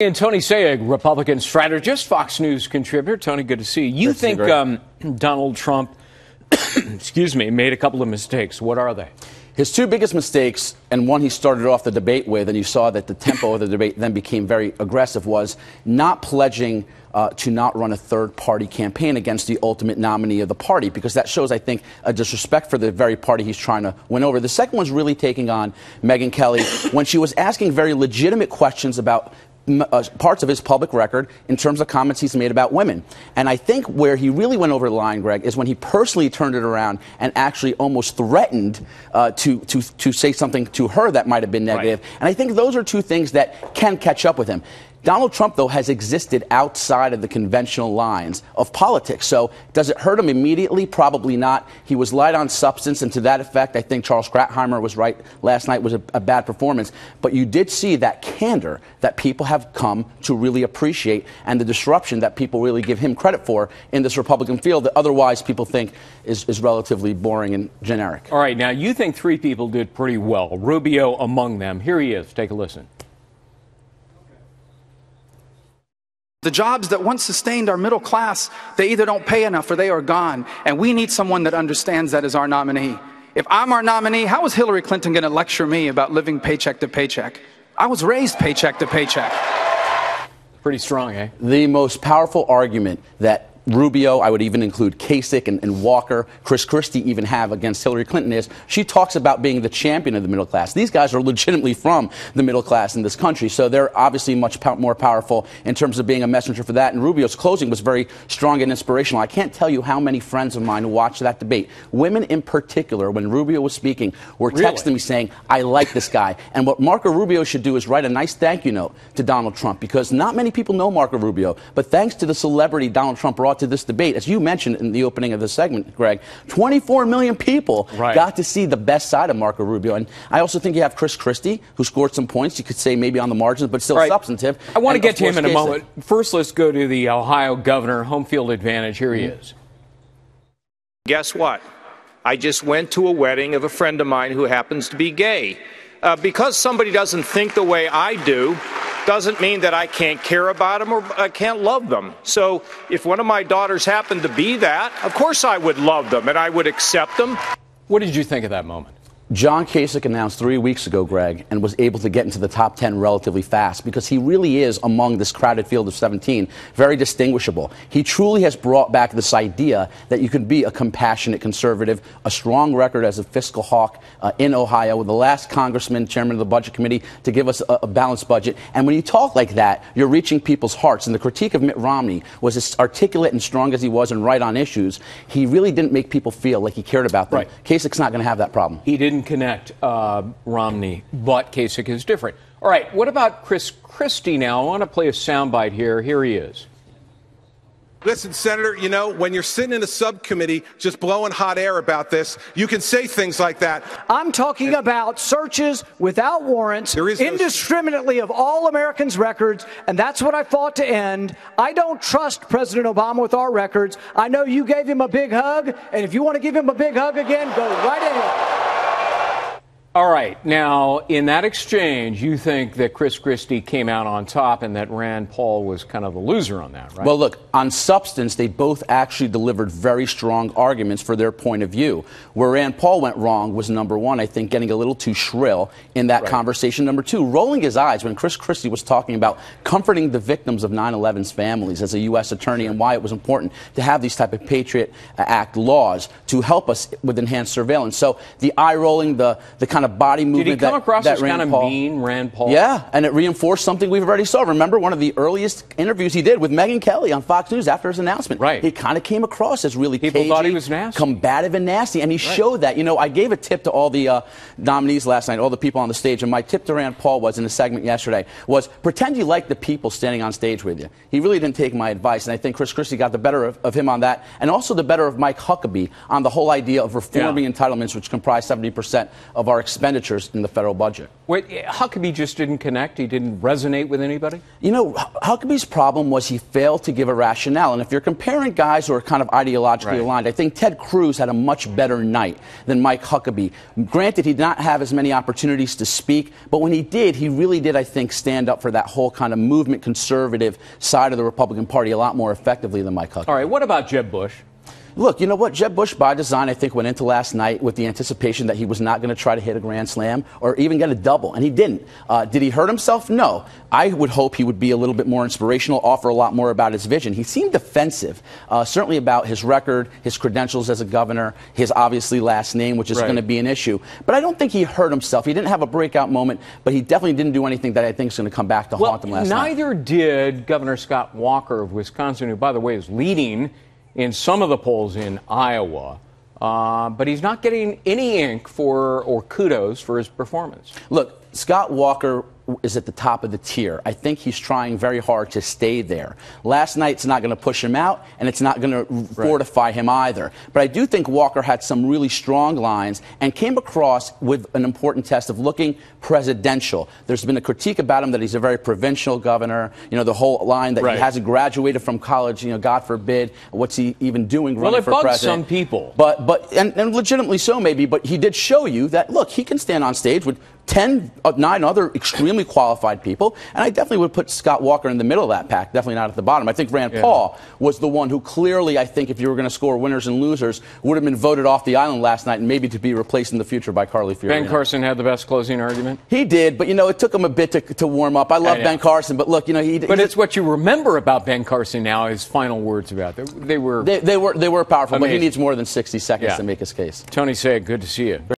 And Tony Sayegh, Republican strategist, Fox News contributor. Tony, good to see you. You think Donald Trump, made a couple of mistakes. What are they? His two biggest mistakes, and one he started off the debate with, and you saw that the tempo of the debate then became very aggressive, was not pledging to not run a third-party campaign against the ultimate nominee of the party, because that shows, I think, a disrespect for the very party he's trying to win over. The second was really taking on Megyn Kelly when she was asking very legitimate questions about parts of his public record in terms of comments he's made about women. And I think where he really went over the line, Greg, is when he personally turned it around and actually almost threatened to say something to her that might have been negative. Right. And I think those are two things that can catch up with him. Donald Trump, though, has existed outside of the conventional lines of politics. So does it hurt him immediately? Probably not. He was light on substance, and to that effect, I think Charles Kratheimer was right last night, was a bad performance. But you did see that candor that people have come to really appreciate, and the disruption that people really give him credit for in this Republican field that otherwise people think is relatively boring and generic. All right, now you think three people did pretty well, Rubio among them. Here he is. Take a listen. The jobs that once sustained our middle class, they either don't pay enough or they are gone. And we need someone that understands that as our nominee. If I'm our nominee, how is Hillary Clinton going to lecture me about living paycheck to paycheck? I was raised paycheck to paycheck. Pretty strong, eh? The most powerful argument that Rubio, I would even include Kasich and Walker, Christie even have against Hillary Clinton is she talks about being the champion of the middle class. These guys are legitimately from the middle class in this country, so they're obviously much more powerful in terms of being a messenger for that. And Rubio's closing was very strong and inspirational. I can't tell you how many friends of mine who watched that debate, women in particular, when Rubio was speaking, were texting me saying, I like this guy. And what Marco Rubio should do is write a nice thank you note to Donald Trump, because not many people know Marco Rubio, but thanks to the celebrity Donald Trump brought to this debate, as you mentioned in the opening of the segment, Greg, 24 million people got to see the best side of Marco Rubio. And I also think you have Christie, who scored some points, you could say maybe on the margins, but still substantive. I want to get to him in a moment. First, let's go to the Ohio governor, home field advantage. Here he is. Guess what? I just went to a wedding of a friend of mine who happens to be gay. Because somebody doesn't think the way I do, doesn't mean that I can't care about them or I can't love them. So if one of my daughters happened to be that, of course I would love them and I would accept them. What did you think of that moment? John Kasich announced 3 weeks ago, Greg, and was able to get into the top 10 relatively fast because he really is, among this crowded field of 17, very distinguishable. He truly has brought back this idea that you can be a compassionate conservative, a strong record as a fiscal hawk in Ohio, with the last congressman, chairman of the Budget Committee, to give us a balanced budget. And when you talk like that, you're reaching people's hearts. And the critique of Mitt Romney was as articulate and strong as he was and right on issues. He really didn't make people feel like he cared about them. Kasich's not going to have that problem. He didn't connect Romney, but Kasich is different. All right, what about Christie now? I want to play a soundbite here. Here he is. Listen, Senator, you know, when you're sitting in a subcommittee just blowing hot air about this, you can say things like that. I'm talking about searches without warrants, indiscriminately of all Americans' records, and that's what I fought to end. I don't trust President Obama with our records. I know you gave him a big hug, and if you want to give him a big hug again, go right ahead. All right. Now, in that exchange, you think that Christie came out on top and that Rand Paul was kind of the loser on that, right? Well, look, on substance, they both actually delivered very strong arguments for their point of view. Where Rand Paul went wrong was, number one, I think, getting a little too shrill in that conversation. Number two, rolling his eyes when Christie was talking about comforting the victims of 9/11's families as a U.S. attorney and why it was important to have these type of Patriot Act laws to help us with enhanced surveillance. So the eye rolling, the kind of body movement. Did he come across as kind of mean, Rand Paul? Yeah, and it reinforced something we've already saw. Remember one of the earliest interviews he did with Megyn Kelly on Fox News after his announcement. Right. He kind of came across as really People thought he was nasty. Combative and nasty, and he showed that. You know, I gave a tip to all the nominees last night, all the people on the stage, and my tip to Rand Paul was, in a segment yesterday, was pretend you like the people standing on stage with you. He really didn't take my advice, and I think Christie got the better of him on that, and also the better of Mike Huckabee on the whole idea of reforming entitlements, which comprise 70% of our expenditures in the federal budget. Wait, Huckabee just didn't connect? He didn't resonate with anybody? You know, Huckabee's problem was he failed to give a rationale. And if you're comparing guys who are kind of ideologically aligned, I think Ted Cruz had a much better night than Mike Huckabee. Granted, he did not have as many opportunities to speak, but when he did, he really did, I think, stand up for that whole kind of movement conservative side of the Republican Party a lot more effectively than Mike Huckabee. All right, what about Jeb Bush? Look, you know what? Jeb Bush, by design, I think, went into last night with the anticipation that he was not going to try to hit a grand slam or even get a double, and he didn't. Did he hurt himself? No. I would hope he would be a little bit more inspirational, offer a lot more about his vision. He seemed defensive, certainly about his record, his credentials as a governor, his obviously last name, which is going to be an issue. But I don't think he hurt himself. He didn't have a breakout moment, but he definitely didn't do anything that I think is going to come back to haunt him last night. Neither did Governor Scott Walker of Wisconsin, who, by the way, is leading in some of the polls in Iowa, but he's not getting any ink for or kudos for his performance. Look, Scott Walker is at the top of the tier. I think he's trying very hard to stay there. Last night's not going to push him out, and it's not going to fortify him either. But I do think Walker had some really strong lines and came across with an important test of looking presidential. There's been a critique about him that he's a very provincial governor. You know, the whole line that he hasn't graduated from college, you know, God forbid, what's he even doing running for president? Well, it bugs some people. And legitimately so maybe, but he did show you that, look, he can stand on stage with 9 other extremely qualified people, and I definitely would put Scott Walker in the middle of that pack, definitely not at the bottom. I think Rand Paul was the one who clearly, I think, if you were going to score winners and losers, would have been voted off the island last night and maybe to be replaced in the future by Carly Fiorina. Ben Carson had the best closing argument? He did, but, you know, it took him a bit to warm up. I love Ben Carson, but look, you know, But it's what you remember about Ben Carson now, his final words about it. They were powerful, amazing. but he needs more than 60 seconds to make his case. Tony Sayegh, good to see you.